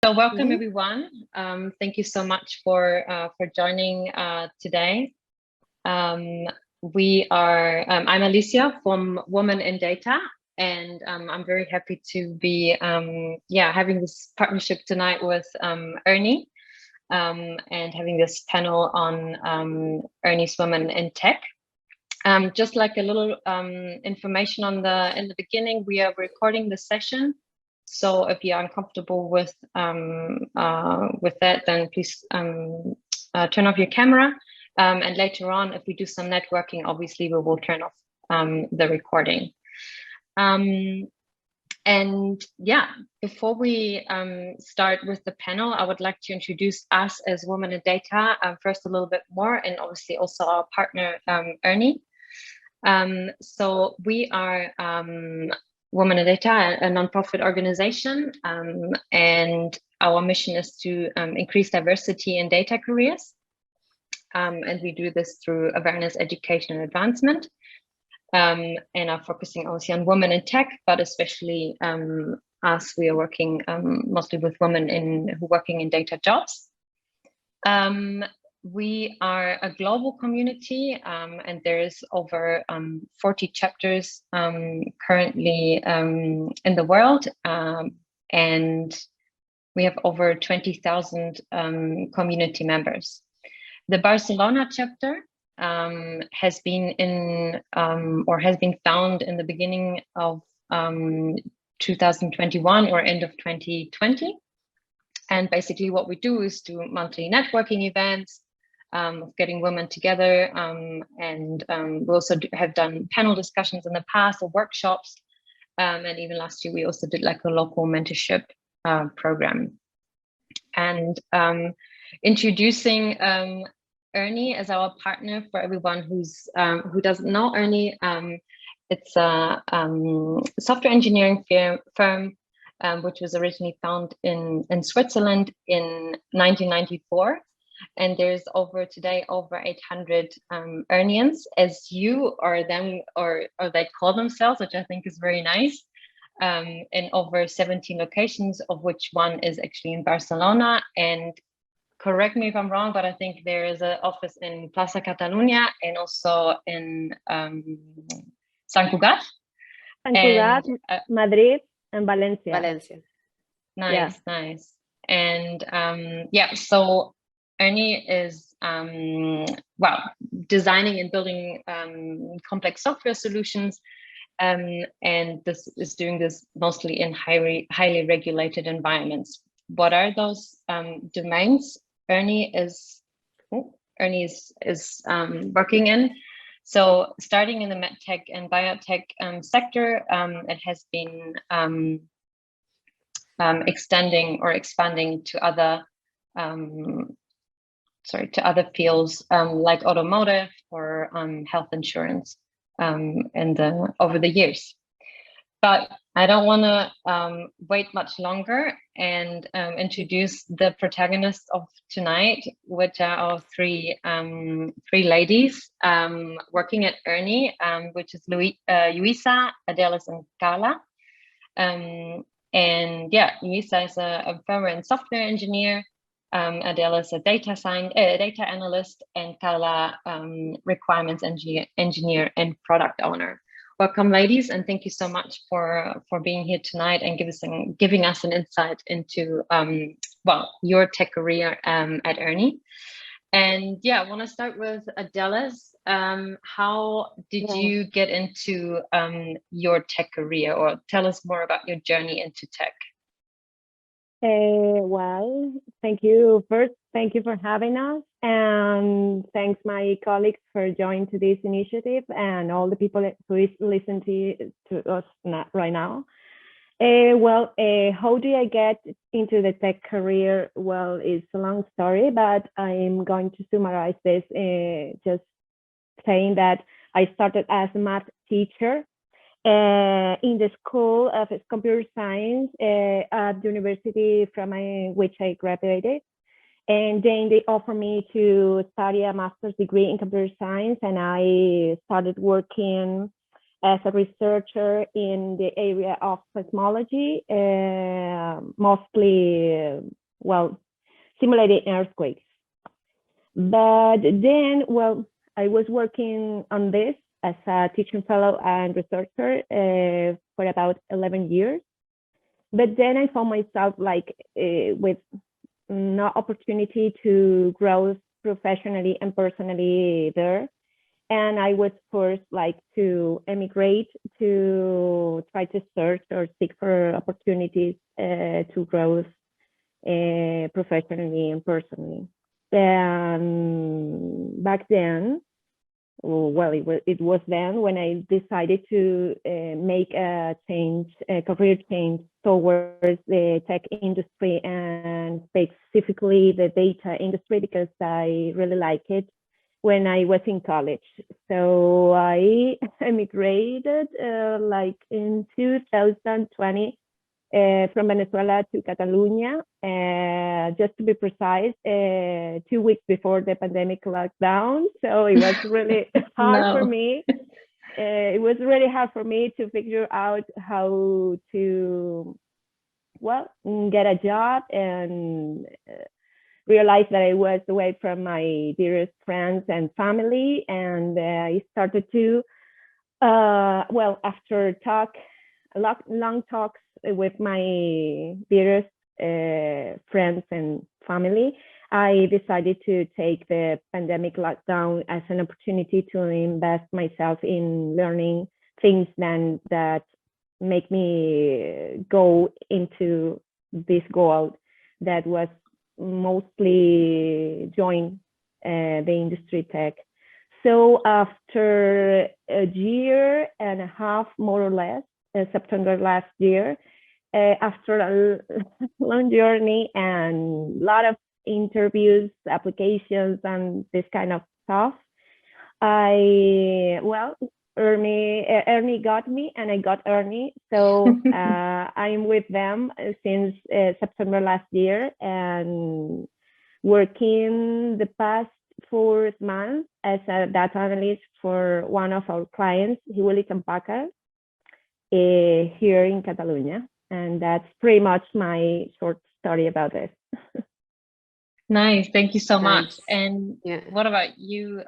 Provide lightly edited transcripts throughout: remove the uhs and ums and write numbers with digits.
So welcome everyone. Thank you so much for joining today. I'm Alicia from Women in Data, and I'm very happy to be having this partnership tonight with ERNI and having this panel on ERNI's Women in Tech. Just like a little information in the beginning, we are recording the session. So if you're uncomfortable with that, then please turn off your camera. And later on, if we do some networking, obviously we will turn off the recording. And yeah, before we start with the panel, I would like to introduce us as Women in Data first a little bit more, and obviously also our partner ERNI. So we are Women in Data, a nonprofit organization, and our mission is to increase diversity in data careers. And we do this through awareness, education, and advancement, and are focusing also on women in tech, but especially us, we are working mostly with women who are working in data jobs. We are a global community, and there is over 40 chapters currently in the world, and we have over 20,000 community members. The Barcelona chapter has been found in the beginning of 2021 or end of 2020. And basically what we do is do monthly networking events, getting women together, and we also have done panel discussions in the past or workshops, and even last year we also did like a local mentorship program. And introducing ERNI as our partner for everyone who doesn't know ERNI. It's a software engineering firm which was originally founded in Switzerland in 1994. And there's today over 800 ERNians, as you or them, or they call themselves, which I think is very nice, in over 17 locations, of which one is actually in Barcelona. And correct me if I'm wrong, but I think there is an office in Plaza Catalunya and also in Sant Cugat. Madrid, and Valencia. Nice, yeah. Nice. And so ERNI is designing and building complex software solutions, and this is doing this mostly in highly regulated environments. What are those domains ERNI is working in? So starting in the medtech and biotech sector, it has been extending or expanding to other fields like automotive or health insurance over the years. But I don't want to wait much longer and introduce the protagonists of tonight, which are our three ladies working at ERNI, which is Luisa, Adelis, and Carla. And yeah, Luisa is a firmware and software engineer. Adele is a data analyst, and Carla requirements engineer and product owner. Welcome, ladies, and thank you so much for being here tonight and giving us an insight into your tech career at ERNI. And yeah, I want to start with Adelis. How did you get into your tech career, or tell us more about your journey into tech? Well, thank you. First, thank you for having us, and thanks my colleagues for joining to this initiative and all the people who is listening to us right now. How do I get into the tech career? Well, it's a long story, but I'm going to summarize this just saying that I started as a math teacher in the School of Computer Science at the university from which I graduated. And then they offered me to study a master's degree in computer science, and I started working as a researcher in the area of seismology, mostly, well, simulated earthquakes. But then, well, I was working on this as a teaching fellow and researcher for about 11 years. But then I found myself like with no opportunity to grow professionally and personally there. And I was forced like to emigrate to try to search or seek for opportunities to grow professionally and personally. And back then, well, it was then when I decided to make a change, a career change towards the tech industry and specifically the data industry, because I really like it when I was in college. So I emigrated like in 2020 from Venezuela to Catalonia, just to be precise, 2 weeks before the pandemic lockdown. So it was really hard for me. It was really hard for me to figure out how to, well, get a job and realize that I was away from my dearest friends and family. And I started to, well, after long talks with my dearest friends and family, I decided to take the pandemic lockdown as an opportunity to invest myself in learning things that make me go into this goal that was mostly join the industry tech. So after a year and a half, more or less, September last year, after a long journey and a lot of interviews, applications, and this kind of stuff, ERNI got me, and I got ERNI. So I'm with them since September last year and working the past 4 months as a data analyst for one of our clients, Hewlett & Packard, here in Catalonia. And that's pretty much my short story about this. Nice, thank you so much. Nice. And what about you,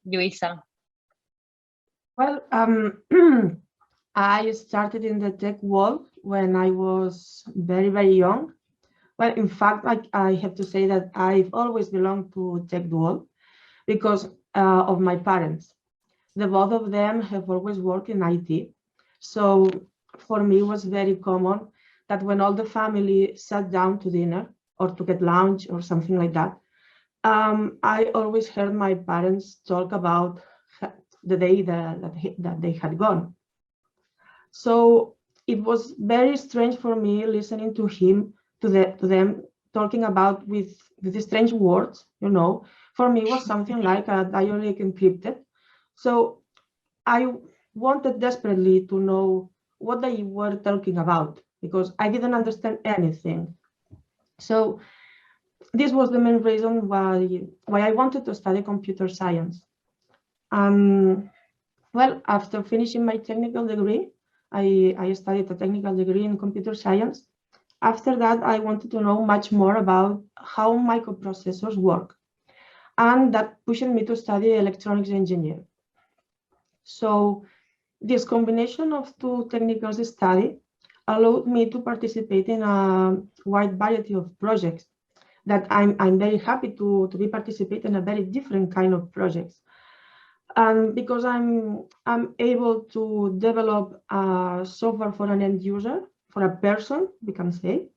Luisa? Well, I started in the tech world when I was very, very young. Well, in fact, I have to say that I've always belonged to tech world because of my parents. The both of them have always worked in IT. So for me, it was very common that when all the family sat down to dinner or to get lunch or something like that, I always heard my parents talk about the day that they had gone. So it was very strange for me listening to them talking about with the strange words, you know. For me, it was something like a diary encrypted. So I wanted desperately to know what they were talking about because I didn't understand anything. So this was the main reason why I wanted to study computer science. Well, after finishing my technical degree, I studied a technical degree in computer science. After that, I wanted to know much more about how microprocessors work. And that pushed me to study electronics engineer. So this combination of two technical studies allowed me to participate in a wide variety of projects that I'm very happy to be participating in a very different kind of projects. And because I'm able to develop a software for an end user, for a person, we can say,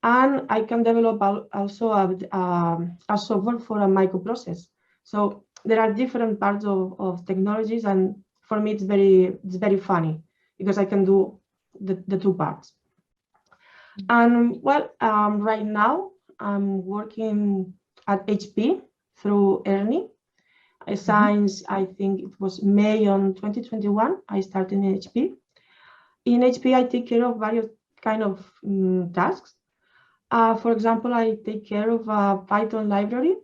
and I can develop also a software for a microprocess. So there are different parts of technologies, and for me it's very funny because I can do the two parts. And well, right now I'm working at HP through ERNI. Since I think it was May on 2021, I started in HP. In HP, I take care of various kind of tasks. For example, I take care of a Python library.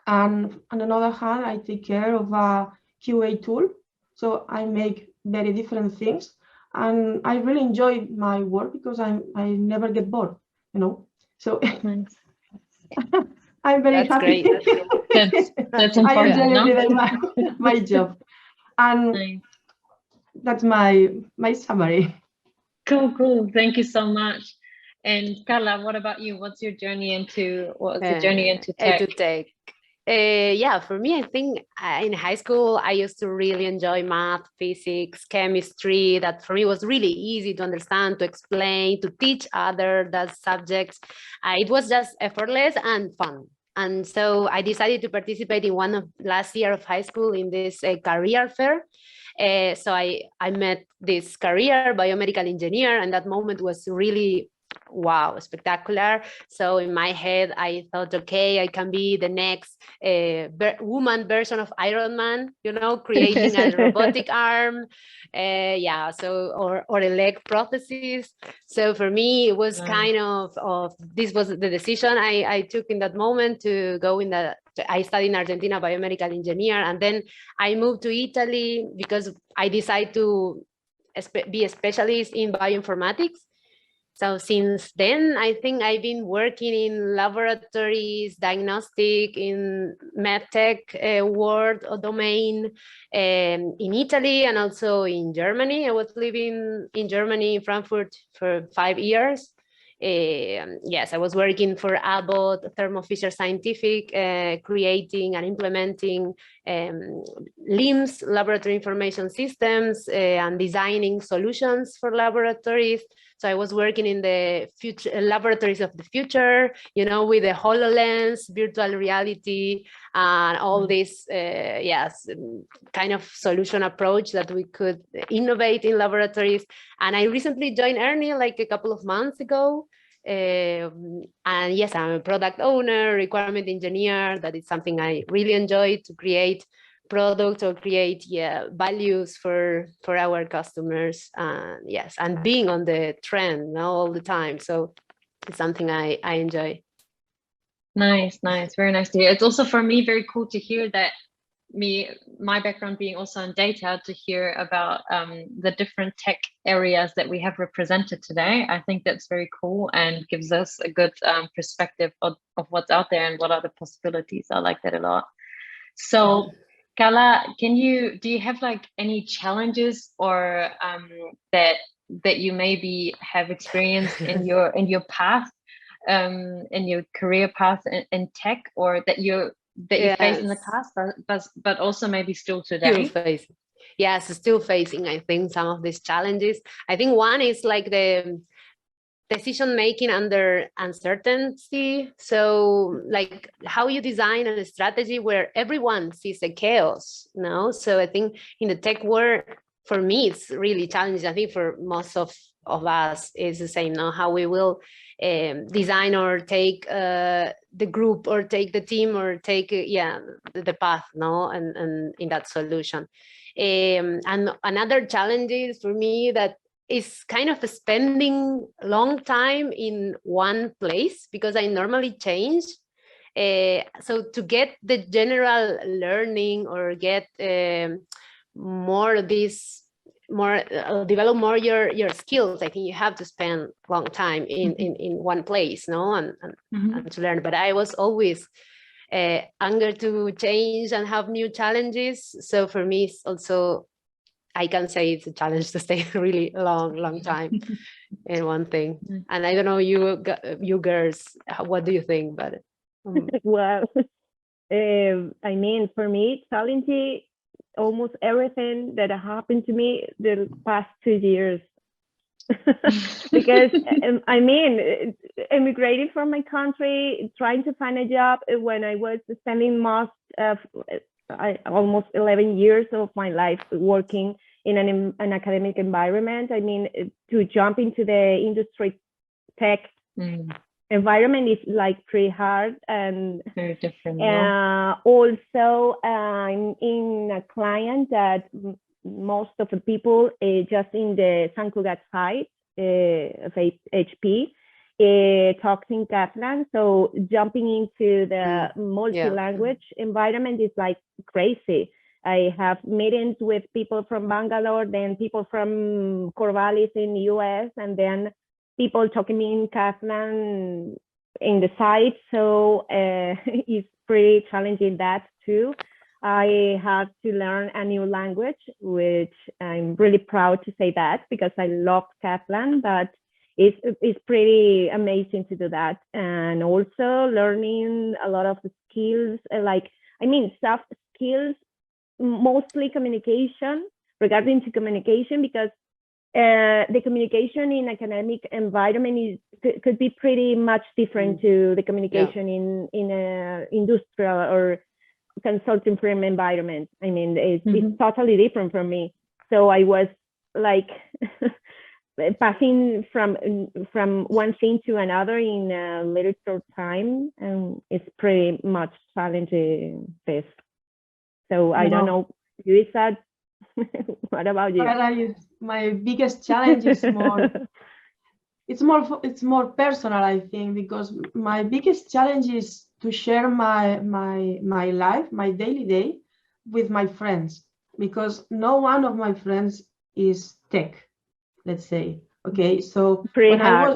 And on the other hand, I take care of a QA tool. So I make very different things, and I really enjoy my work because I never get bored, you know. So Nice. I'm very That's happy. great. That's I important, enjoy no? every day my job, and Nice. that's my summary. Cool. Thank you so much. And Carla, what about you? What's your journey into, what's the journey into tech? Into tech. Yeah, for me, I think in high school, I used to really enjoy math, physics, chemistry. That for me was really easy to understand, to explain, to teach other that subjects. It was just effortless and fun. And so I decided to participate in one of last year of high school in this career fair. So I met this career, biomedical engineer, and that moment was really wow, spectacular. So in my head, I thought, okay, I can be the next woman version of Iron Man, you know, creating a robotic arm, yeah, so or a leg prosthesis. So for me, it was kind of this was the decision I took in that moment to go in the. I studied in Argentina biomedical engineer, and then I moved to Italy because I decided to be a specialist in bioinformatics. So since then, I think I've been working in laboratories, diagnostic, in medtech world or domain, in Italy and also in Germany. I was living in Germany, in Frankfurt, for 5 years. Yes, I was working for Abbott, Thermo Fisher Scientific, creating and implementing LIMS, laboratory information systems, and designing solutions for laboratories. So I was working in the future laboratories of the future, you know, with the HoloLens, virtual reality, and all this, yes, kind of solution approach that we could innovate in laboratories. And I recently joined ERNI like a couple of months ago. And yes, I'm a product owner, requirement engineer. That is something I really enjoy, to create products or create values for our customers, yes, and being on the trend now all the time. So it's something I enjoy. Nice, very nice to hear. It's also for me very cool to hear that my background being also in data, to hear about the different tech areas that we have represented today. I think that's very cool and gives us a good perspective of what's out there and what are the possibilities. I like that a lot. So Carla, do you have like any challenges or that you maybe have experienced in your path, in your career path in tech, or that you faced in the past, but also maybe still today? Still facing. Yes, still facing, I think, some of these challenges. I think one is like the decision making under uncertainty. So like how you design a strategy where everyone sees the chaos, no? So I think in the tech world, for me, it's really challenging. I think for most of us is the same, no? How we will design or take the group or take the team or take the path, no? And in that solution. And another challenge is for me that is kind of spending long time in one place, because I normally change. So to get the general learning or get develop more your skills, I think you have to spend long time in one place, no, and to learn. But I was always eager to change and have new challenges. So for me, it's also, I can say it's a challenge to stay really long time in one thing. And I don't know, you girls, what do you think about it? Well, I mean, for me, challenging almost everything that happened to me the past 2 years. Because I mean, emigrating from my country, trying to find a job when I was spending most of almost 11 years of my life working in an academic environment. I mean, to jump into the industry tech environment is like pretty hard and very different. Also, I'm in a client that most of the people just in the San Cugat side of HP talks in Catalan. So jumping into the multi-language environment is like crazy. I have meetings with people from Bangalore, then people from Corvallis in the US, and then people talking to me in Catalan in the site. So it's pretty challenging that too. I had to learn a new language, which I'm really proud to say that because I love Catalan, but it's pretty amazing to do that. And also learning a lot of the skills, soft skills, mostly communication, regarding to communication, because the communication in academic environment could be pretty much different to the communication in a industrial or consulting firm environment. I mean, it's totally different from me. So I was like passing from one thing to another in a little short time, and it's pretty much challenging this. So I don't know, Luisa, what about you? My biggest challenge is it's more personal, I think, because my biggest challenge is to share my life, my daily day with my friends, because no one of my friends is tech, let's say. Okay, so when I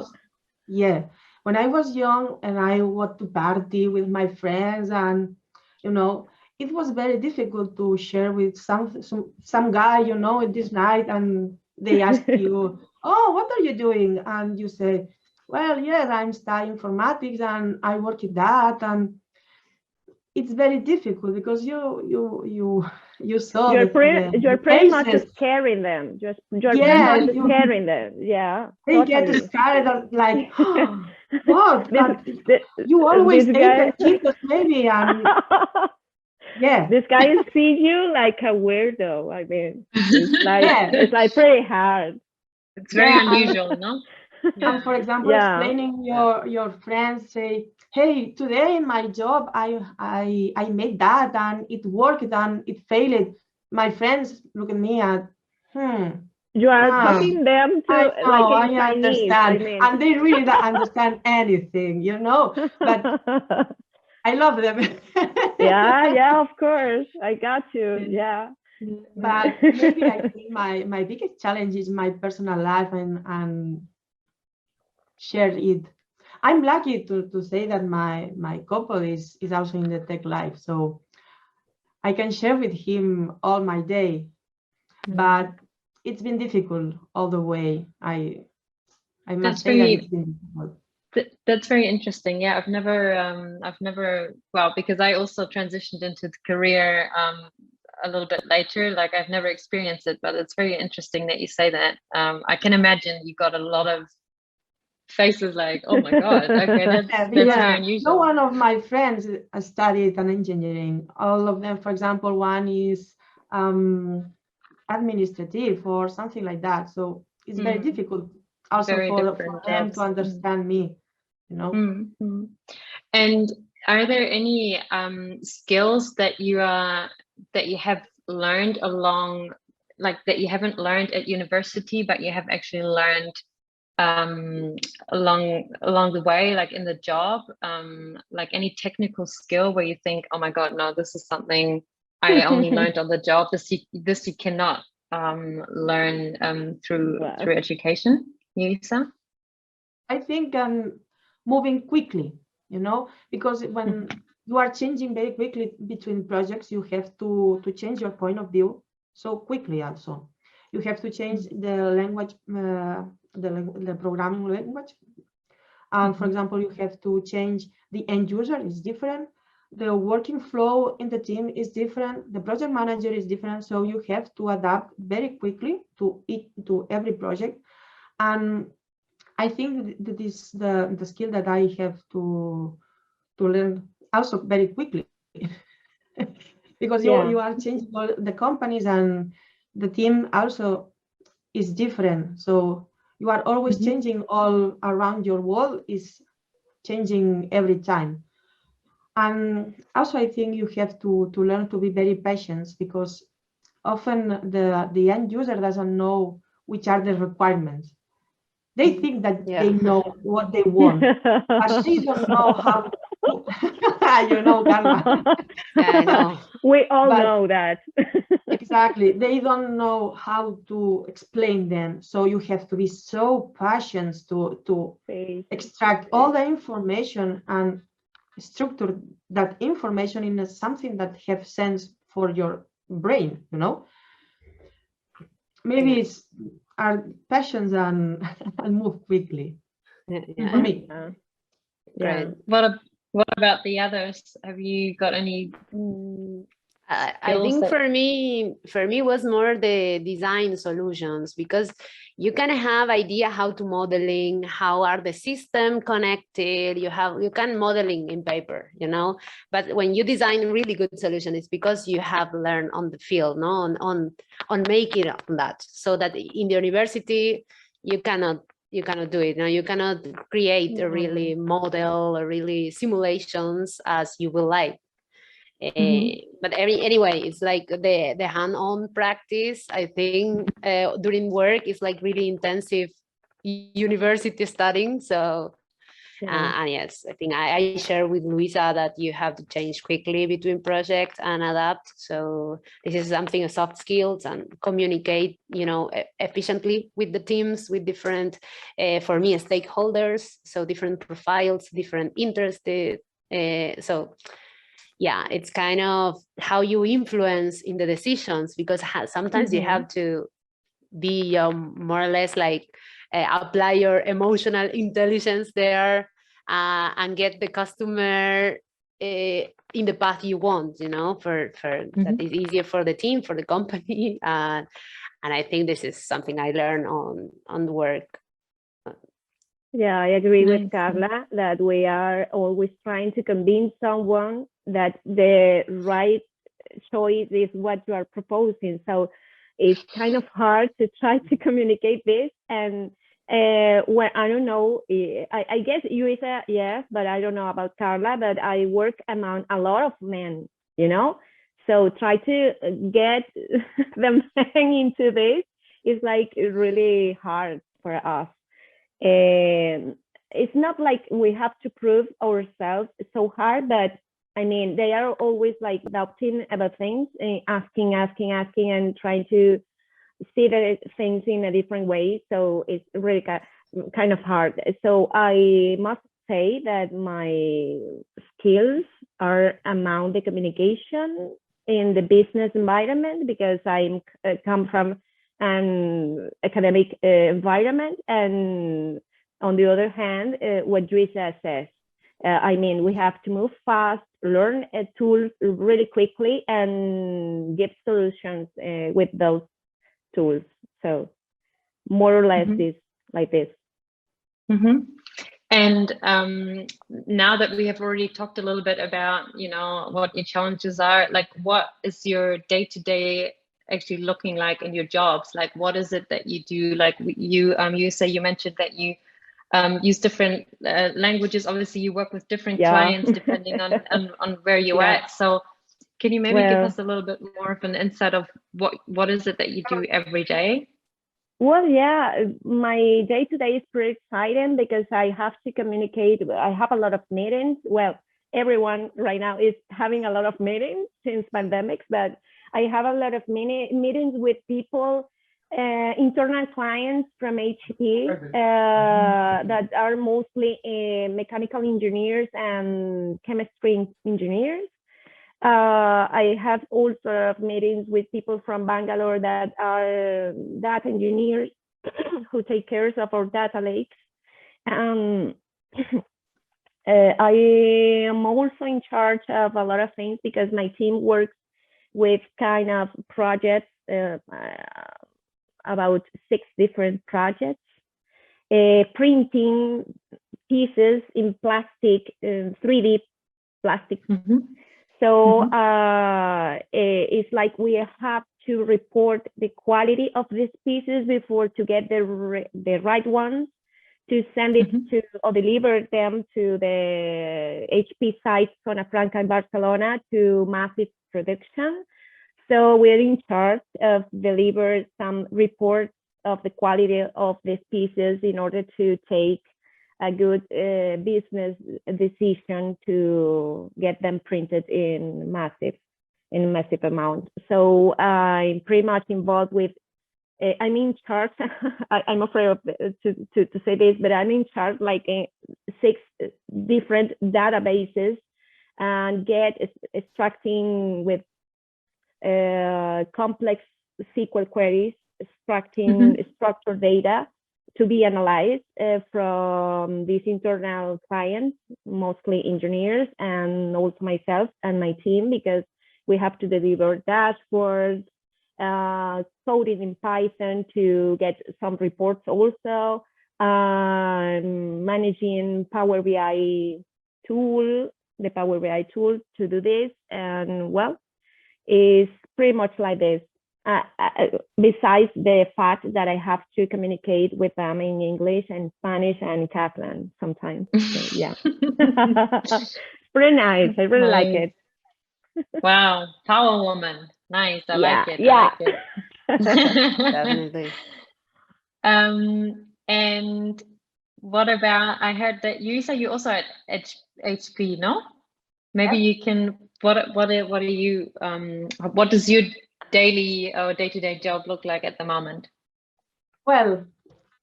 was young and I want to party with my friends, and it was very difficult to share with some guy, this night, and they ask you, oh, what are you doing? And you say, well, yes, I'm studying informatics and I work in that. And it's very difficult because you saw you're pretty much scaring them. You're scaring them. Yeah, they totally. get scared of, like, oh, what? You always ate the Cheetos, maybe, and yeah. This guy sees you like a weirdo. I mean, it's like pretty hard. It's very unusual, no? And for example, explaining your friends, say, hey, today in my job I made that and it worked and it failed. My friends look at me and you are talking them to like in I Chinese, understand. And they really don't understand anything, but I love them. yeah, of course. I got you. Yeah. But maybe I think my biggest challenge is my personal life and share it. I'm lucky to say that my couple is also in the tech life, so I can share with him all my day. But it's been difficult all the way. I must say that it's been difficult. That's very interesting. Yeah, I've never, well, because I also transitioned into the career a little bit later. Like I've never experienced it, but it's very interesting that you say that. I can imagine you got a lot of faces like, oh my God, okay, that's very unusual. No one of my friends studied an engineering. All of them, for example, one is administrative or something like that. So it's very difficult also for them to understand me. And are there any skills that you have learned along, like that you haven't learned at university, but you have actually learned along the way, like in the job, like any technical skill where you think, oh my God, no, this is something I only learned on the job. This you cannot learn through education. Yusa? I think moving quickly, because when you are changing very quickly between projects, you have to change your point of view so quickly. Also, you have to change the language, the programming language. And for example, you have to change the end user is different. The working flow in the team is different. The project manager is different. So you have to adapt very quickly to every project. And I think that is the skill that I have to learn also very quickly, because you are changing all the companies and the team also is different. So you are always changing all around your world is changing every time. And also I think you have to learn to be very patient, because often the end user doesn't know which are the requirements. They think that they know what they want, but they don't know how. You know, Carla. Yeah, I know. We all But- know that. Exactly. They don't know how to explain them. So you have to be so patient to extract all the information and structure that information in something that have sense for your brain, you know. Maybe Yeah. it's our passions and move quickly. Yeah, For me. great. What about the others? Have you got any? I think that- for me was more the design solutions, because you can have idea how to modeling, how are the system connected, you can modeling in paper, you know, but when you design really good solution, it's because you have learned on the field, no, on making that, so that in the university you cannot do it. No, you cannot create a really model or really simulations as you will like. But anyway, it's like the hand-on practice. I think during work is like really intensive university studying. So and yes, I think I share with Luisa that you have to change quickly between projects and adapt. So this is something of soft skills and communicate, you know, efficiently with the teams, with different, for me, stakeholders. So different profiles, different interests. So yeah, it's kind of how you influence in the decisions, because sometimes you have to be more or less like apply your emotional intelligence there and get the customer in the path you want, you know, for that is easier for the team, for the company. And I think this is something I learned on the work. Yeah, I agree with Nice. Carla that we are always trying to convince someone that the right choice is what you are proposing. So it's kind of hard to try to communicate this. And when I don't know, I guess Luisa, yes, but I don't know about Carla, but I work among a lot of men, you know? So try to get them into this is like really hard for us. It's not like we have to prove ourselves so hard, but I mean, they are always like doubting about things, asking, and trying to see the things in a different way. So it's really kind of hard. So I must say that my skills are among the communication in the business environment, because I come from an academic environment. And on the other hand, what Luisa says, I mean, we have to move fast, learn tools really quickly, and give solutions with those tools. So more or less is like this. And now that we have already talked a little bit about, you know, what your challenges are, like what is your day-to-day actually looking like in your jobs? Like what is it that you do? Like you mentioned that you use different languages. Obviously you work with different clients depending on where you're at. So can you maybe give us a little bit more of an insight of what is it that you do every day? Well, yeah, my day-to-day is pretty exciting because I have to communicate. I have a lot of meetings. Well, everyone right now is having a lot of meetings since pandemics, but I have a lot of meetings with people, internal clients from HP that are mostly mechanical engineers and chemistry engineers. I have also meetings with people from Bangalore that are data engineers who take care of our data lakes. I am also in charge of a lot of things because my team works with kind of projects, about 6 different projects, printing pieces in plastic, 3D plastic. So it's like we have to report the quality of these pieces before to get the right ones to send it to or deliver them to the HP site, Zona Franca in Barcelona, to massive production. So we're in charge of deliver some reports of the quality of these pieces in order to take a good business decision to get them printed in massive amount. So I'm pretty much involved with, I'm in charge, I'm afraid of to say this, but I'm in charge like 6 different databases and extracting with complex SQL queries, extracting structured data to be analyzed from these internal clients, mostly engineers, and also myself and my team, because we have to deliver dashboards, coding in Python to get some reports also, managing Power BI tool, the Power BI tool to do this. And well, it's pretty much like this. Besides the fact that I have to communicate with them in English and Spanish and Catalan sometimes. So, yeah. Pretty nice. I really like it. Wow, power woman. Nice. I like it. Yeah. I like it. Definitely. And what about, I heard that you said you also at HP, no? Maybe you can, what are you, what does your daily or day-to-day job look like at the moment? Well,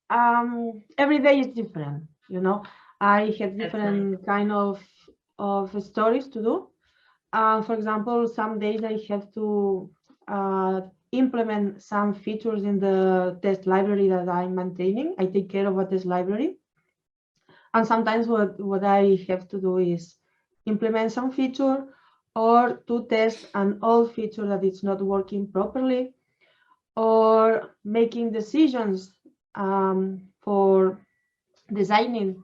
every day is different, you know. I have different kind of stories to do. For example, some days I have to implement some features in the test library that I'm maintaining. I take care of a test library. And sometimes what I have to do is implement some feature or to test an old feature that it's not working properly, or making decisions for designing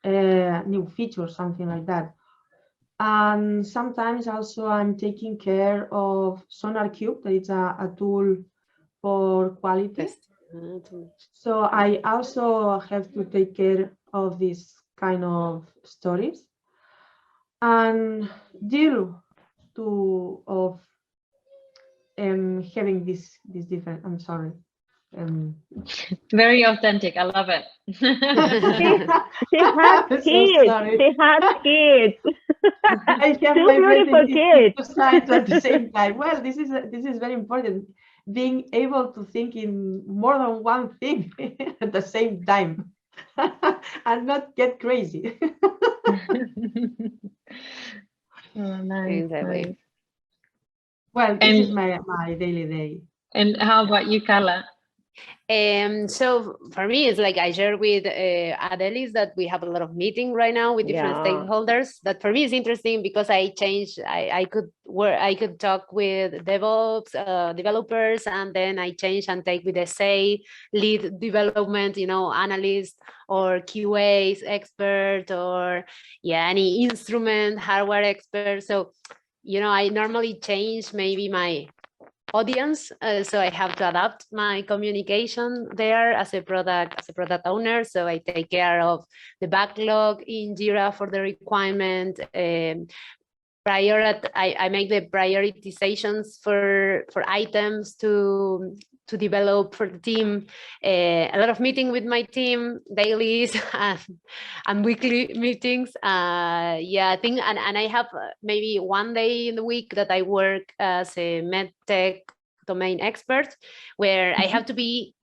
new features, something like that. And sometimes also I'm taking care of SonarQube, that is a tool for quality. So I also have to take care of this kind of stories and deal of having this different, I'm sorry. Very authentic. I love it. She has kids. She has kids. I have Two my beautiful kids. at the same time. Well, this is very important. Being able to think in more than one thing at the same time and not get crazy. Oh, nice, nice. Well, this is my daily day. And how about you, Carla? So for me, it's like I share with Adelis that we have a lot of meeting right now with different stakeholders. That for me is interesting because I could talk with DevOps developers, and then I change and take with SA lead development, analyst or QAs expert, or any instrument hardware expert. So I normally change maybe my audience, so I have to adapt my communication there as a product owner. So I take care of the backlog in Jira for the requirement. I make the prioritizations for items to develop for the team. A lot of meeting with my team, dailies and weekly meetings. I think, and I have maybe one day in the week that I work as a medtech domain expert, where I have to be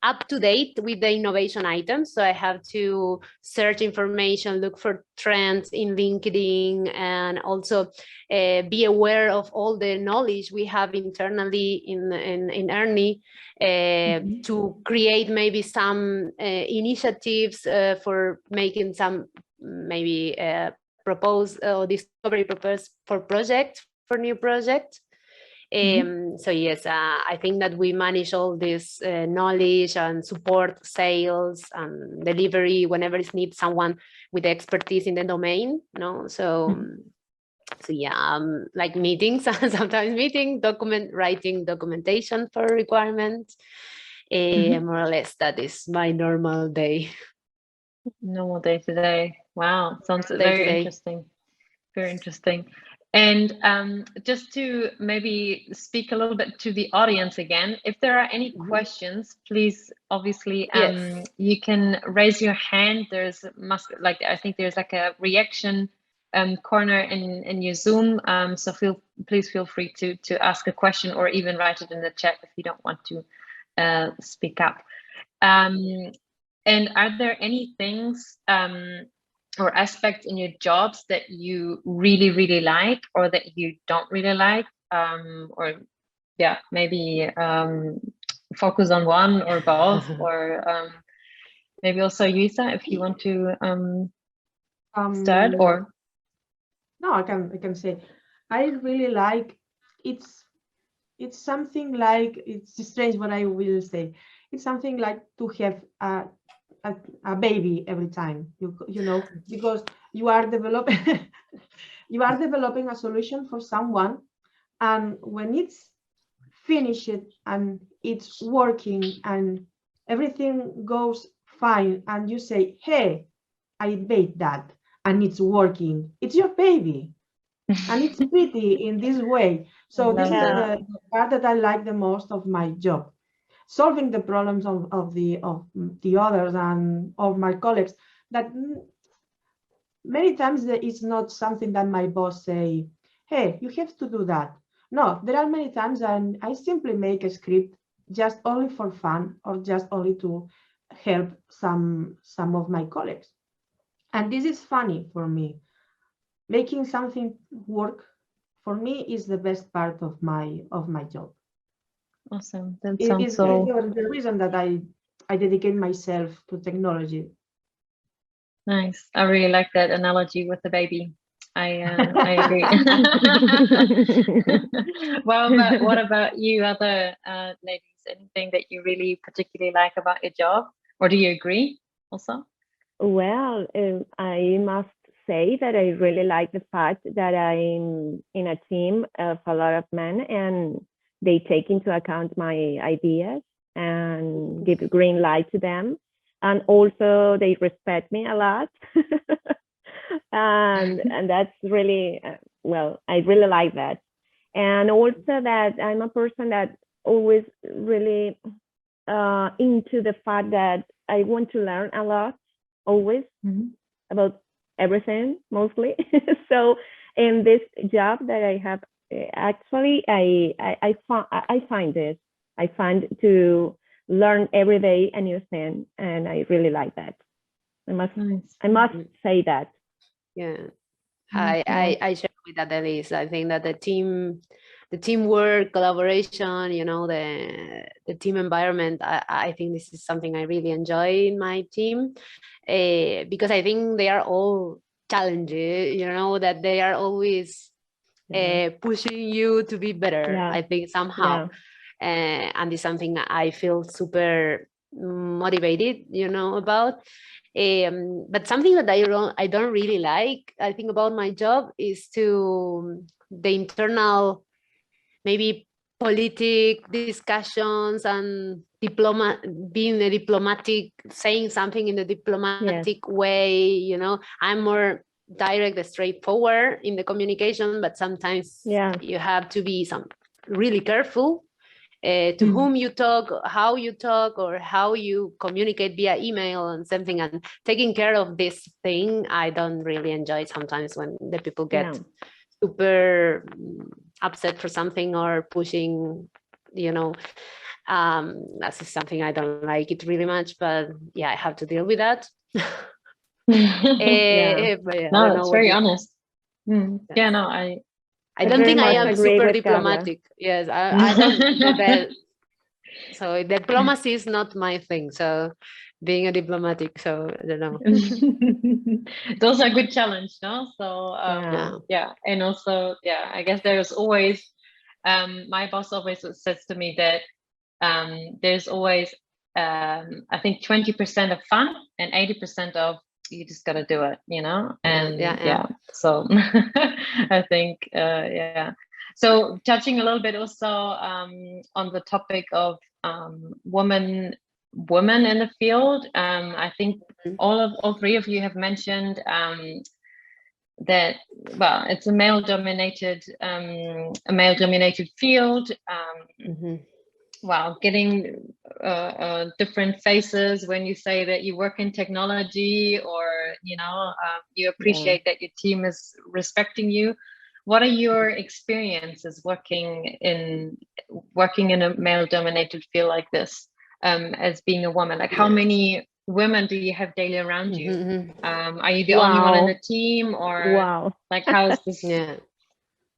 up to date with the innovation items. So I have to search information, look for trends in LinkedIn, and also be aware of all the knowledge we have internally in ERNI to create maybe some initiatives for making some maybe discovery proposed for new projects. So yes, I think that we manage all this knowledge and support sales and delivery whenever it's needs someone with expertise in the domain. So yeah, like meetings, sometimes writing documentation for requirements. More or less, that is my normal day. Normal day today. Wow, sounds very interesting. Very interesting. And just to maybe speak a little bit to the audience again, if there are any questions, please, obviously, Yes. you can raise your hand. There's I think there's like a reaction corner in your Zoom. So please feel free to ask a question or even write it in the chat if you don't want to speak up. And are there any things or aspects in your jobs that you really, really like or that you don't really like? Or yeah, maybe focus on one or both, or maybe also Yusa, if you want to start, or no, I can say I really like it's something like, it's strange what I will say. It's something like to have a baby every time, you know, because you are developing you are developing a solution for someone, and when it's finished and it's working and everything goes fine, and you say, hey, I made that and it's working, it's your baby and it's pretty in this way. So this is the part that I like the most of my job, solving the problems of the others and of my colleagues, that many times it's not something that my boss say, hey, you have to do that. No, there are many times I simply make a script just only for fun or just only to help some of my colleagues. And this is funny for me. Making something work for me is the best part of my job. awesome. That It sounds is so the reason that I dedicate myself to technology. nice. I really like that analogy with the baby. I agree. Well, but what about you, other ladies? Anything that you really particularly like about your job, or do you agree also? Well, I must say that I really like the fact that I'm in a team of a lot of men, and they take into account my ideas and give a green light to them. And also they respect me a lot. and that's really, well, I really like that. And also that I'm a person that always really into the fact that I want to learn a lot, always, about everything, mostly. So in this job that I have, actually, I find this. I find to learn every day a new thing, and I really like that. I must say that. Yeah, I share with that, Elise. I think that the teamwork, collaboration, you know, the team environment, I think this is something I really enjoy in my team, because I think they are all challenges, you know, that they are always pushing you to be better, I think, somehow. And it's something I feel super motivated, you know, about. But something that I don't really like, I think, about my job is to the internal, maybe politic discussions and being a diplomatic, saying something in a diplomatic way, you know. I'm more direct, straightforward in the communication, but sometimes you have to be really careful to whom you talk, how you talk, or how you communicate via email and something. And taking care of this thing, I don't really enjoy sometimes when the people get super upset for something or pushing, you know. That's something I don't like it really much, but yeah, I have to deal with that. But yeah, No, it's very honest. Yeah, no, I don't think I am super diplomatic. Yes, I don't. So diplomacy is not my thing. So being a diplomatic, so I don't know. Those are a good challenge, no? So yeah, and also I guess there's always my boss always says to me that there's always I think 20% of fun and 80% of you just got to do it, you know. And so I think so touching a little bit also on the topic of women in the field, I think all three of you have mentioned that, well, it's a male-dominated field. Wow, getting different faces when you say that you work in technology, or you appreciate that your team is respecting you. What are your experiences working in a male-dominated field like this, as being a woman? Like, how many women do you have daily around you? Are you the only one in the team, or like, how's this?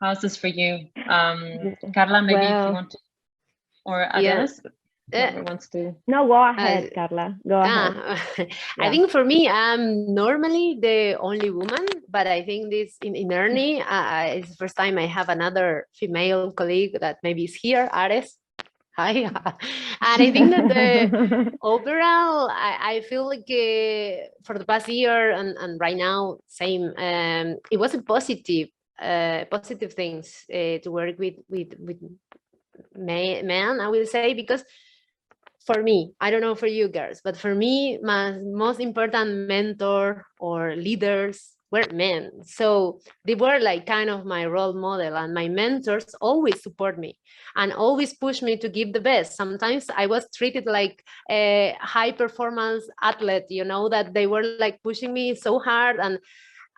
How's this for you, Carla? Maybe if you want to, or others. Whoever wants to. No, go ahead, Carla. Go ahead. I think for me, I'm normally the only woman, but I think this in ERNI, it's the first time I have another female colleague that maybe is here, Ares. Hi. And I think that the overall, I feel like for the past year and right now, same, it was a positive things to work with men, I will say, because for me, I don't know for you girls, but for me, my most important mentor or leaders were men. So they were like kind of my role model, and my mentors always support me and always push me to give the best. Sometimes I was treated like a high performance athlete, that they were like pushing me so hard, and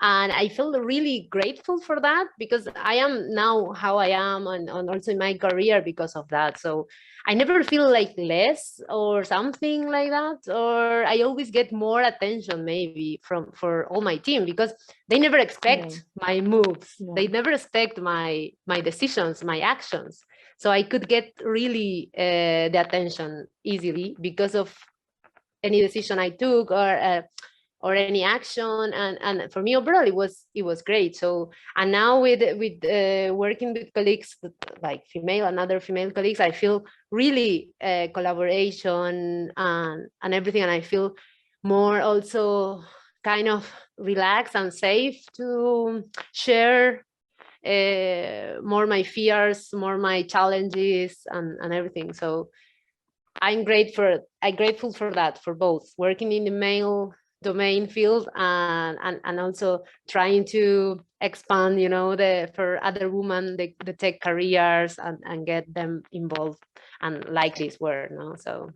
I feel really grateful for that, because I am now how I am, and also in my career because of that. So I never feel like less or something like that, or I always get more attention maybe for all my team, because they never expect my moves. They never expect my decisions, my actions. So I could get really the attention easily because of any decision I took, or any action, and for me overall it was great. So, and now with working with colleagues like other female colleagues, I feel really collaboration and everything, and I feel more also kind of relaxed and safe to share more my fears, more my challenges, and everything. So I'm grateful for that, for both working in the male domain field and also trying to expand, for other women, the tech careers, and get them involved and like this work. So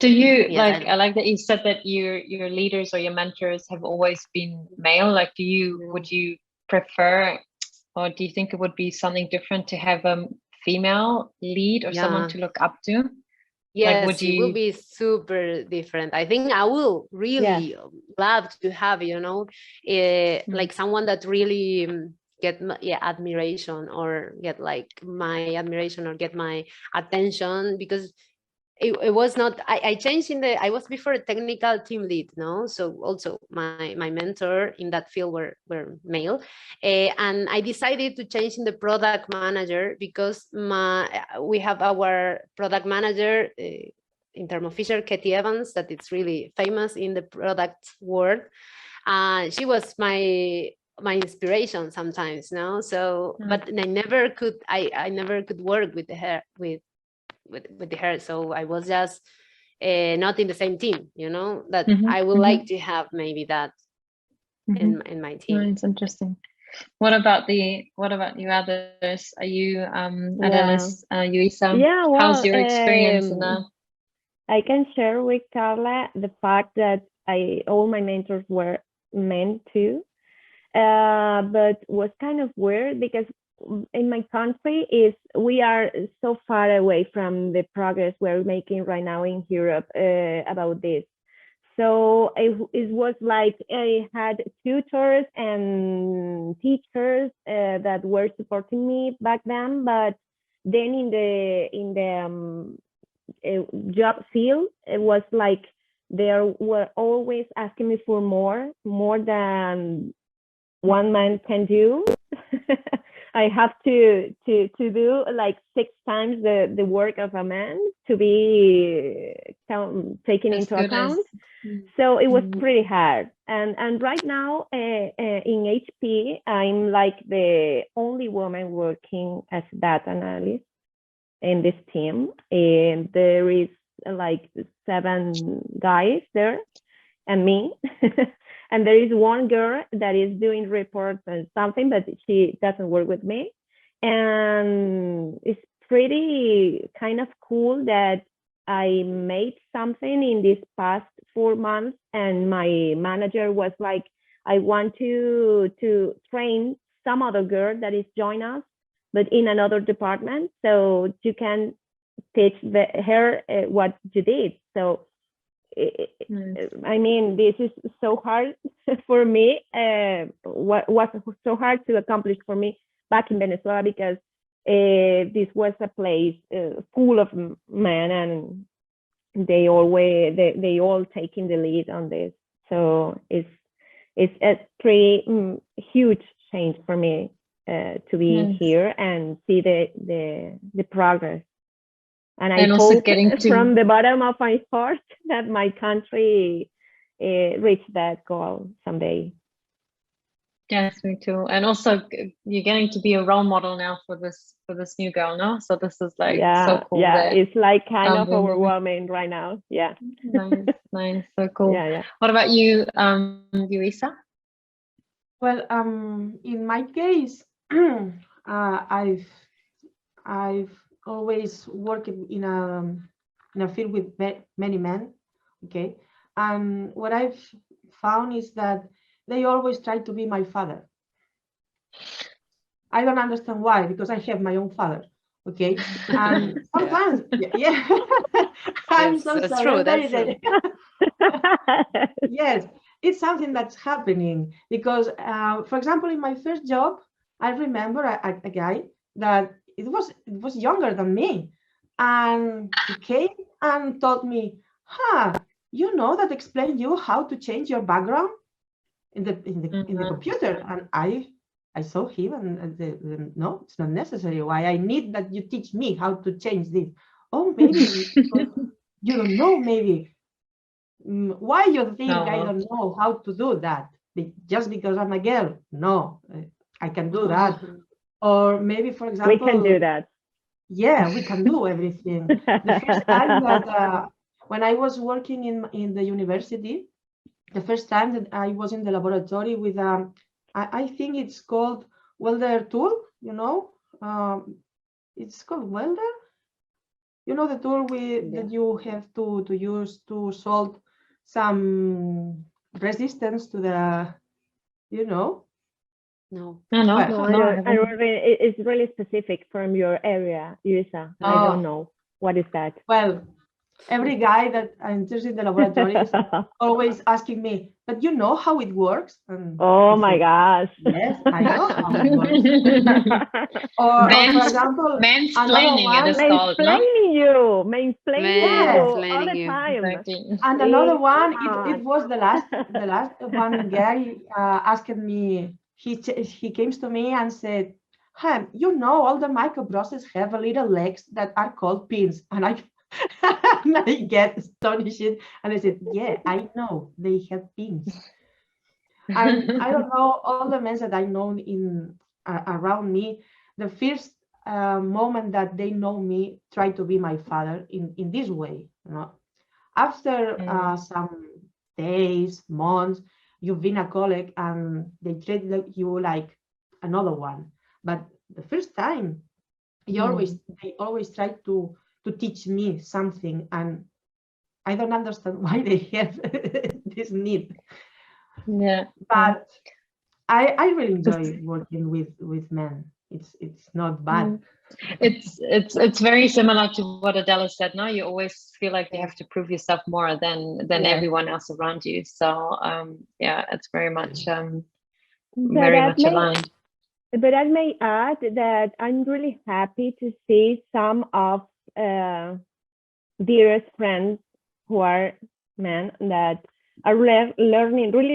do you I like that you said that your leaders or your mentors have always been male. Like, would you prefer, or do you think it would be something different to have a female lead or someone to look up to? Yes, it will be super different. I think I will really love to have, like someone that really get admiration, or get like my admiration, or get my attention, because it was not, I changed I was before a technical team lead, so also my mentor in that field were male, and I decided to change in the product manager, because we have our product manager in Thermo Fisher, Katie Evans, that it's really famous in the product world. She was my inspiration sometimes, so but I never could work with her with her, so I was just not in the same team, that I would like to have maybe that in my team. It's interesting. What about you others? Are you Adelis, Yuisa? Yeah, well, how's your experience in that? I can share with Carla the fact that all my mentors were men too, but was kind of weird, because in my country we are so far away from the progress we're making right now in Europe about this. So it was like I had tutors and teachers that were supporting me back then, but then in the job field, it was like they were always asking me for more than one man can do. I have to do like 6 times the work of a man to be taken into account. So it was pretty hard. And right now in HP, I'm like the only woman working as data analyst in this team, and there is like 7 guys there and me. And there is one girl that is doing reports and something, but she doesn't work with me. And it's pretty kind of cool that I made something in these past 4 months, and my manager was like, I want to train some other girl that is join us, but in another department, so you can teach her what you did. So I mean, this is so hard for me. What was so hard to accomplish for me back in Venezuela, because this was a place full of men, and they all taking the lead on this. So it's a pretty huge change for me to be here and see the progress. And I hope from the bottom of my heart that my country reach that goal someday. Yes, me too. And also, you're getting to be a role model now for this new girl, no? So this is like so cool. Yeah, it's like kind of overwhelming right now. Yeah. Nice, so cool. Yeah. What about you, Isa? Well, in my case, I've always worked in a field with many men, okay? And what I've found is that they always try to be my father. I don't understand why, because I have my own father, okay? And sometimes, yeah. I'm so that's sorry. True, that's true. Yes, it's something that's happening because, for example, in my first job, I remember a guy that it was younger than me, and he came and told me, you know that explain you how to change your background in the computer. And I saw him and no, it's not necessary. Why I need that you teach me how to change this? Oh, maybe you don't know, maybe. Why you think I don't know how to do that? Just because I'm a girl? No, I can do that. Or maybe, for example, we can do that. Yeah, we can do everything. The first time that when I was working in the university, the first time that I was in the laboratory with I think it's called welder tool, you know, it's called welder. You know, the tool that you have to use to solve some resistance to the, you know. No. It's really specific from your area, Isa. I don't know. What is that? Well, every guy that enters in the laboratory is always asking me, but you know how it works? And oh my gosh. Yes, I know how it works. or for example, mansplaining mansplaining you all the time. Exactly. And another one, it was the last one guy asked me, he came to me and said, hey, you know, all the microprocessors have a little legs that are called pins. And I get astonished and I said, yeah, I know they have pins. And I don't know, all the men that I know around me, the first moment that they know me, try to be my father in this way. You know, after some days, months, you've been a colleague and they treat you like another one. But the first time, they always try to teach me something, and I don't understand why they have this need. Yeah, but I really enjoy working with men. It's not bad. It's very similar to what Adela said. No, you always feel like you have to prove yourself more than everyone else around you. So yeah, it's very much aligned. But I may add that I'm really happy to see some of dearest friends who are men that are really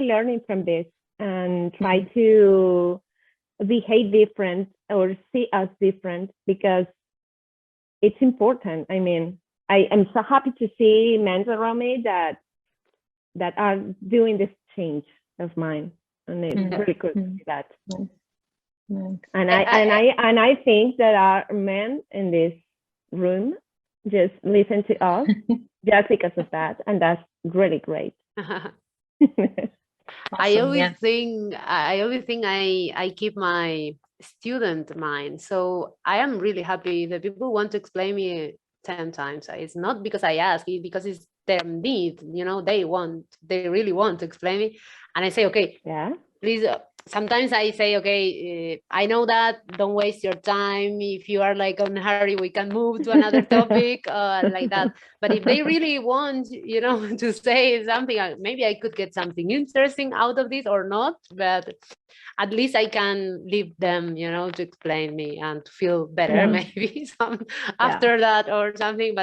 learning from this and try to behave different or see us different, because it's important. I mean, I am so happy to see men around me that are doing this change of mine, and it's really good to see that. And I think there are men in this room just listen to us just because of that, and that's really great. I Awesome, always yes. think I keep my student mind. So I am really happy that people want to explain me 10 times. It's not because I ask, it's because it's their need, you know, they really want to explain me. And I say, okay, Yeah. please, sometimes I say, okay, I know that, don't waste your time. If you are like on hurry, we can move to another topic, like that. But if they really want, you know, to say something, maybe I could get something interesting out of this or not, but at least I can leave them, you know, to explain me and to feel better, maybe some after that or something.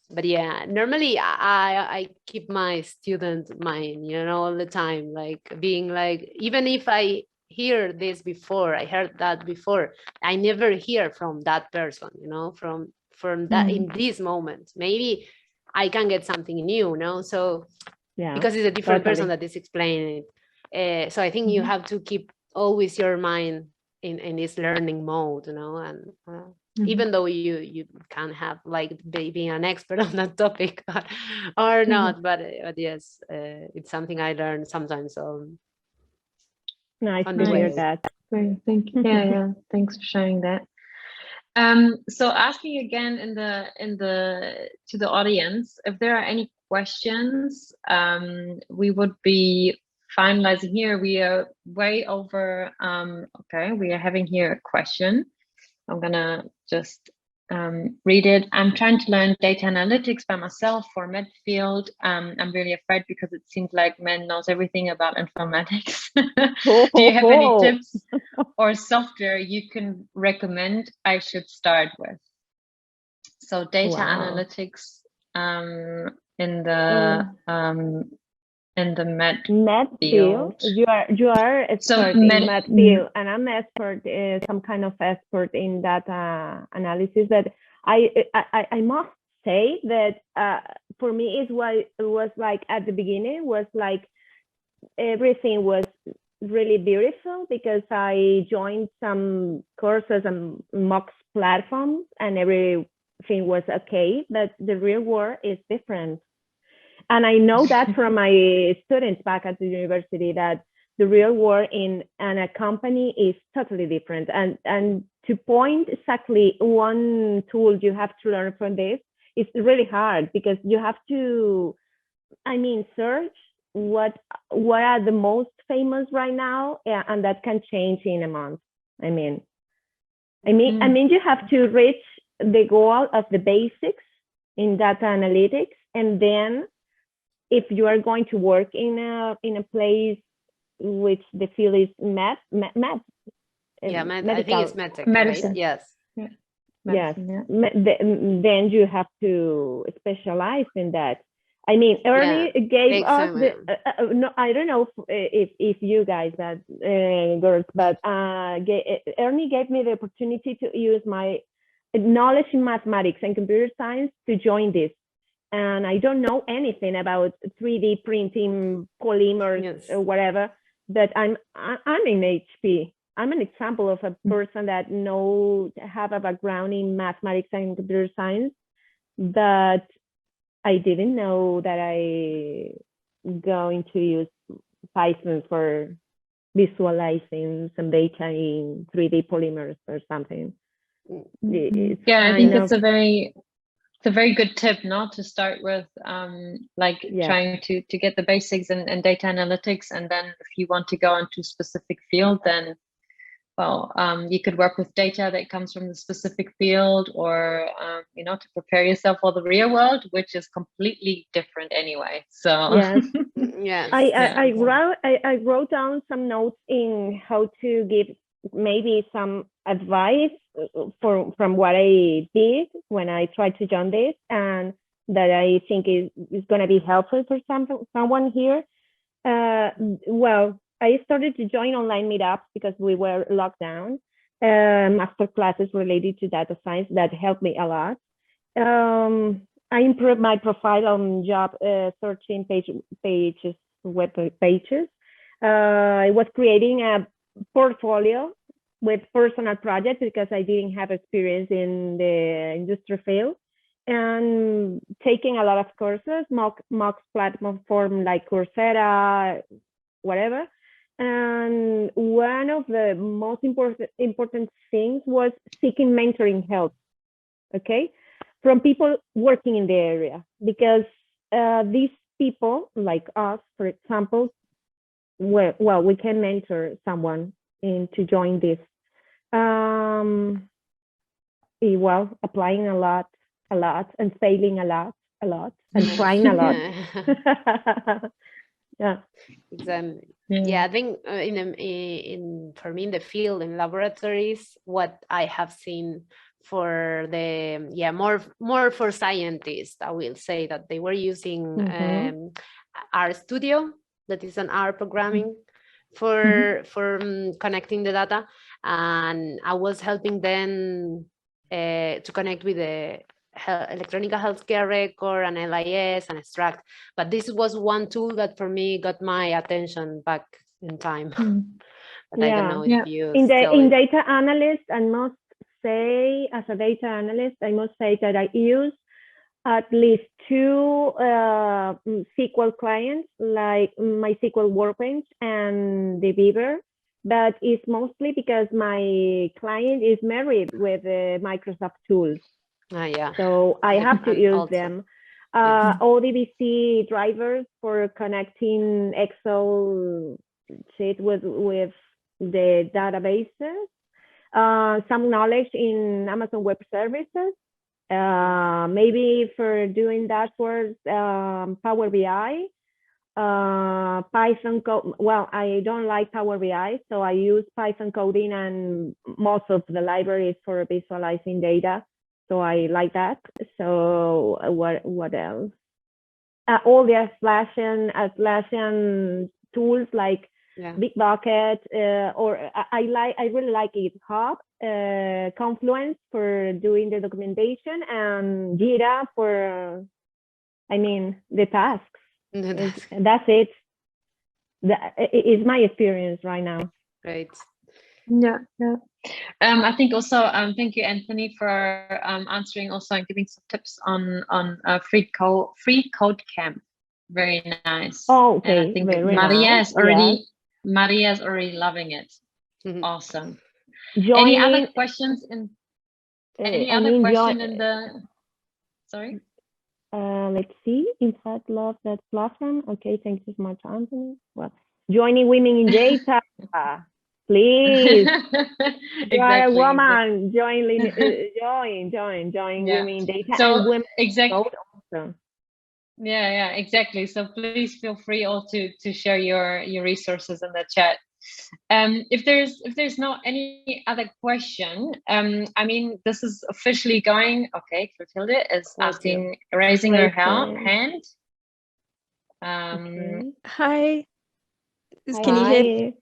But yeah, normally I keep my student mind, you know, all the time, like being like, even if I hear this before, I heard that before, I never hear from that person, you know, from that in this moment. Maybe I can get something new, you know, so because it's a different person that is explaining it. So I think you have to keep always your mind in this learning mode, you know, and even though you can have like being an expert on that topic or not, but yes, it's something I learned sometimes Nice on to the hear way. that. Great, thank you. Yeah, thanks for sharing that. So asking again to the audience, if there are any questions, we would be finalizing here. We are way over. Okay, we are having here a question. I'm gonna just read it. I'm trying to learn data analytics by myself for med field. I'm really afraid because it seems like men knows everything about informatics. Do you have any tips or software you can recommend I should start with? So data analytics in the med field. You are expert in med field, and I'm expert, some kind of expert in data analysis. That I must say that for me it was like at the beginning was like everything was really beautiful because I joined some courses and MOOCs platforms and everything was okay, but the real world is different. And I know that from my students back at the university that the real world in a company is totally different. And to point exactly one tool you have to learn from this is really hard because you have to, search what are the most famous right now, and that can change in a month. I mean you have to reach the goal of the basics in data analytics, and then if you are going to work in a place which the field is med, I think it's medtech, medicine. Right? Yes. Yeah. Medicine, yes. Then you have to specialize in that. I mean, ERNI gave us no, I don't know if you guys that girls, but ERNI gave me the opportunity to use my knowledge in mathematics and computer science to join this. And I don't know anything about 3D printing, polymers, or whatever, but I'm in HP. I'm an example of a person that have a background in mathematics and computer science, but I didn't know that I going to use Python for visualizing some data in 3D polymers or something. I think it's a very good tip, not to start with trying to get the basics and data analytics, and then if you want to go into a specific field, then you could work with data that comes from the specific field, or to prepare yourself for the real world, which is completely different anyway. So yes, I wrote down some notes in how to give maybe some advice from what I did when I tried to join this, and that I think is going to be helpful for someone here. Well, I started to join online meetups because we were locked down. Master classes related to data science that helped me a lot. I improved my profile on job searching pages, web pages. I was creating a portfolio with personal projects because I didn't have experience in the industry field, and taking a lot of courses, MOOCs platform like Coursera, whatever. And one of the most important things was seeking mentoring help, okay, from people working in the area, because these people like us, for example, well, we can mentor someone to join this. Well, applying a lot, and failing a lot, and trying a lot. Yeah. Exactly. Yeah, I think for me in the field, in laboratories, what I have seen for the more for scientists, I will say that they were using R Studio, that is an R programming for connecting the data, and I was helping them to connect with the electronic healthcare record and LIS and extract. But this was one tool that for me got my attention back in time. But I don't know if you in data analyst, I must say, as a data analyst, I must say that I use at least 2 SQL clients, like MySQL Workbench and the Beaver, but it's mostly because my client is married with Microsoft tools. Yeah. So I have to use them. ODBC drivers for connecting Excel sheet with the databases. Some knowledge in Amazon Web Services. Maybe for doing dashboards, Power BI. Python code. Well, I don't like Power BI, so I use Python coding and most of the libraries for visualizing data. So I like that. So what else? All the Atlassian tools like Bitbucket, or I really like GitHub, Confluence for doing the documentation, and Jira for, the tasks. That's it. That is my experience right now. Great. Yeah. I think also thank you, Anthony, for answering also and giving some tips on free code camp. Very nice. Oh, okay. And I think Maria's already loving it. Awesome. Any other questions other question in the? Sorry. Let's see. In fact, love that platform. Okay, thank you so much, Anthony. Well, joining women in data. Please, you are a woman. Join women in data. So and women exactly. Also. Yeah, exactly. So please feel free all to share your resources in the chat. If there's not any other question, this is officially going. Okay, Clotilde is raising her hand. Hi. Can you hear me?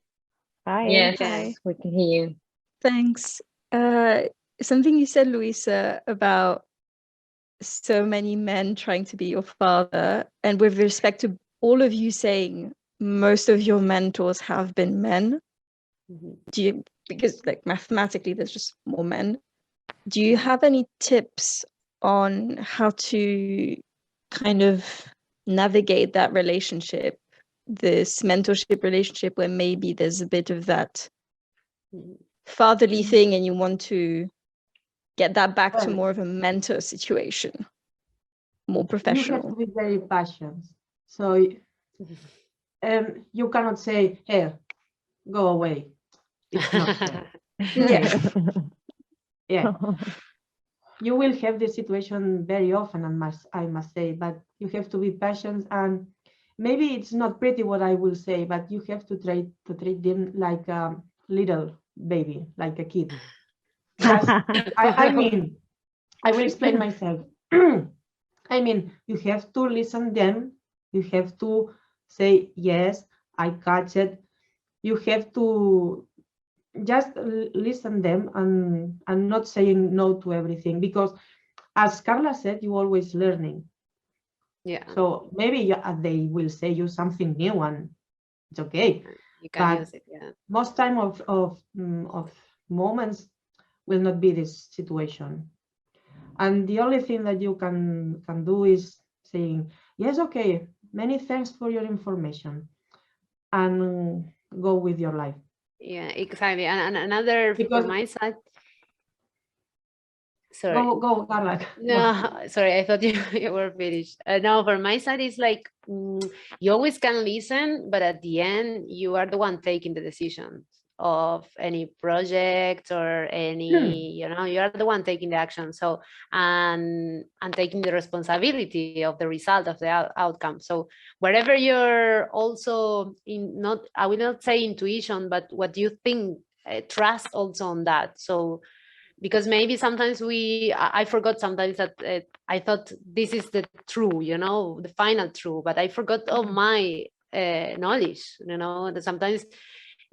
Hi. Yes, we can hear you. Thanks. Something you said, Luisa, about so many men trying to be your father, and with respect to all of you saying most of your mentors have been men, because like mathematically there's just more men, do you have any tips on how to kind of navigate that relationship, this mentorship relationship, where maybe there's a bit of that fatherly thing and you want to get that back to more of a mentor situation, more professional? You have to be very passionate. So you cannot say, hey, go away. It's not fair. Yeah. You will have this situation very often, I must say, but you have to be patient, and maybe it's not pretty what I will say, but you have to treat them like a little baby, like a kid. I will explain myself. You have to listen them. You have to say, yes, I catch it. You have to just listen them and not saying no to everything, because as Carla said, you're always learning. Yeah. So maybe they will say you something new and it's okay. You can use it, yeah. Most time of moments will not be this situation. And the only thing that you can do is saying, yes, okay, many thanks for your information. and go with your life. Yeah, exactly. And another Because from my side. Sorry. Go, Carla. No, sorry, I thought you were finished. No, for my side, it's like you always can listen, but at the end, you are the one taking the decision of any project or any, you know, you are the one taking the action. So, and taking the responsibility of the result of the outcome. So wherever you're also in, not, I will not say intuition, but what you think, trust also on that. So, because maybe sometimes I forgot sometimes that I thought this is the true, you know, the final true, but I forgot all my knowledge, you know, that sometimes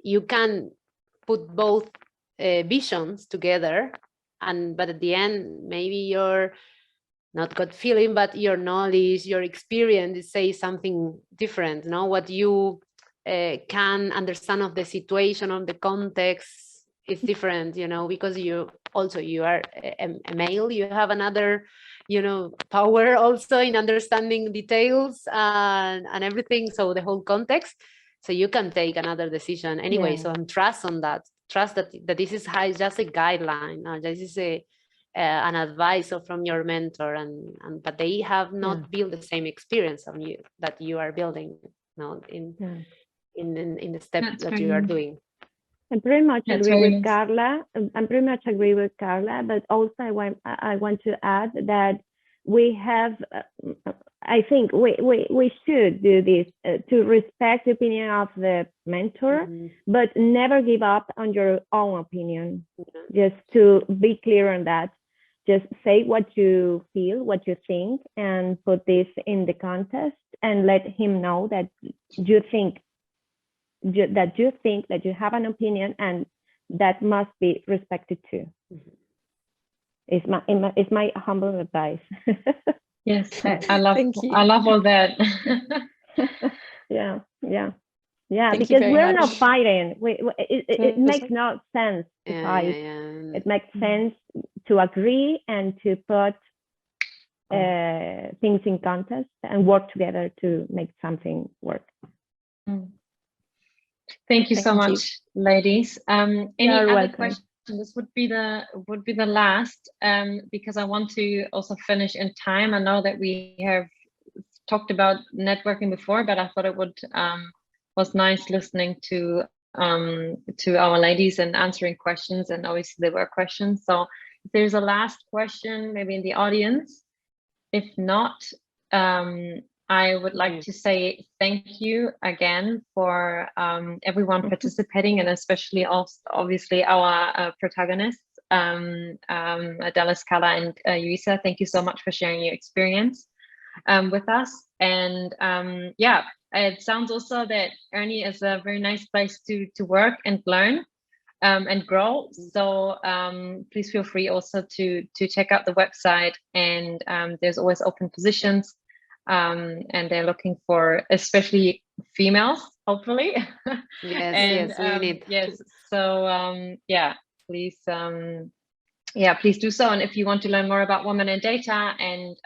you can put both visions together, but at the end, maybe your not gut feeling, but your knowledge, your experience say something different, you know, what you can understand of the situation, of the context, it's different, you know, because you are a male, you have another, you know, power also in understanding details and everything, so the whole context, so you can take another decision anyway. So I'm trust on that, trust that this is just a guideline, this is an advice from your mentor, and but they have not built the same experience on you that you are building, you know, in the step that you are doing. I pretty much agree with nice. Carla. I pretty much agree with Carla, but also I want to add that we have, I think we should do this to respect the opinion of the mentor, but never give up on your own opinion. Just to be clear on that, just say what you feel, what you think, and put this in the contest and let him know that you think that you have an opinion and that must be respected too. It's my humble advice. Yes, I love Thank you. I love all that. Yeah. Thank you Because very we're not much. fighting. It makes no sense to fight. It makes sense to agree and to put things in context and work together to make something work. Thank you so much, ladies. Any You're other welcome. questions? This would be the last, because I want to also finish in time. I know that we have talked about networking before, but I thought it would was nice listening to our ladies and answering questions, and obviously there were questions. So if there's a last question, maybe in the audience. If not, I would like to say thank you again for everyone participating, and especially also obviously our protagonists, Adela, Scala, and Yuisa. Thank you so much for sharing your experience with us. And yeah, it sounds also that ERNI is a very nice place to work and learn and grow. So please feel free also to check out the website, and there's always open positions, and they're looking for especially females, hopefully. Yes, And we need. yes, so yeah, please please do so. And if you want to learn more about women in data and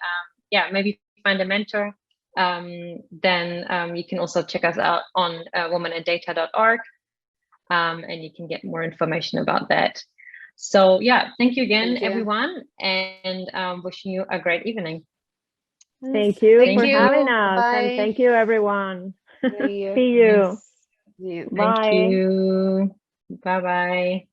yeah, maybe find a mentor, then you can also check us out on womenindata.org. And you can get more information about that. So yeah, thank you again, everyone, and wishing you a great evening. Thank you for having us. Bye. And thank you, everyone. See you. See you. Yes. Bye. Thank you. Bye-bye.